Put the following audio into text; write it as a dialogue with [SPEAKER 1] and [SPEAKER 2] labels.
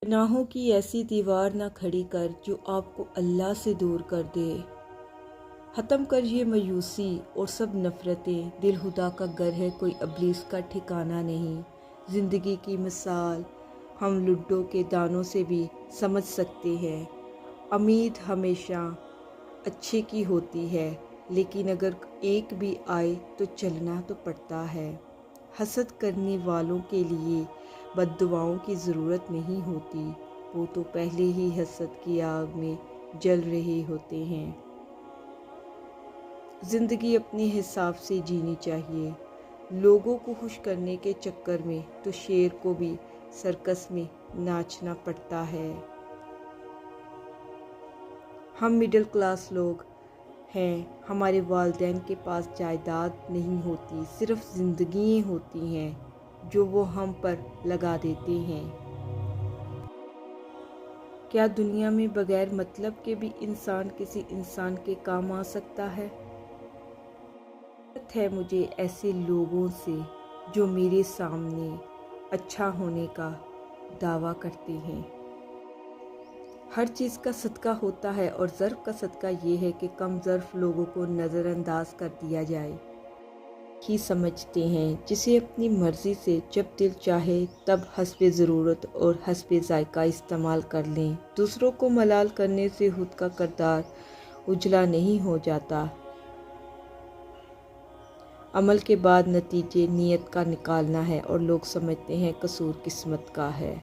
[SPEAKER 1] گناہوں کی ایسی دیوار نہ کھڑی کر جو آپ کو اللہ سے دور کر دے۔ ختم کر یہ مایوسی اور سب نفرتیں، دل خدا کا گھر ہے کوئی ابلیس کا ٹھکانہ نہیں۔ زندگی کی مثال ہم لڈو کے دانوں سے بھی سمجھ سکتے ہیں۔ امید ہمیشہ اچھے کی ہوتی ہے، لیکن اگر ایک بھی آئے تو چلنا تو پڑتا ہے۔ حسد کرنے والوں کے لیے بد دعاؤں کی ضرورت نہیں ہوتی، وہ تو پہلے ہی حسد کی آگ میں جل رہے ہوتے ہیں۔ زندگی اپنے حساب سے جینی چاہیے۔ لوگوں کو خوش کرنے کے چکر میں تو شیر کو بھی سرکس میں ناچنا پڑتا ہے۔ ہم مڈل کلاس لوگ ہیں، ہمارے والدین کے پاس جائیداد نہیں ہوتی، صرف زندگیاں ہوتی ہیں جو وہ ہم پر لگا دیتے ہیں۔ کیا دنیا میں بغیر مطلب کے بھی انسان کسی انسان کے کام آ سکتا ہے؟ نفرت ہے مجھے ایسے لوگوں سے جو میرے سامنے اچھا ہونے کا دعویٰ کرتے ہیں۔ ہر چیز کا صدقہ ہوتا ہے اور ظرف کا صدقہ یہ ہے کہ کم ظرف لوگوں کو نظر انداز کر دیا جائے۔ ہی سمجھتے ہیں جسے اپنی مرضی سے جب دل چاہے تب حسب ضرورت اور حسب ذائقہ استعمال کر لیں۔ دوسروں کو ملال کرنے سے خود کا کردار اجلا نہیں ہو جاتا۔ عمل کے بعد نتیجے نیت کا نکالنا ہے اور لوگ سمجھتے ہیں قصور قسمت کا ہے۔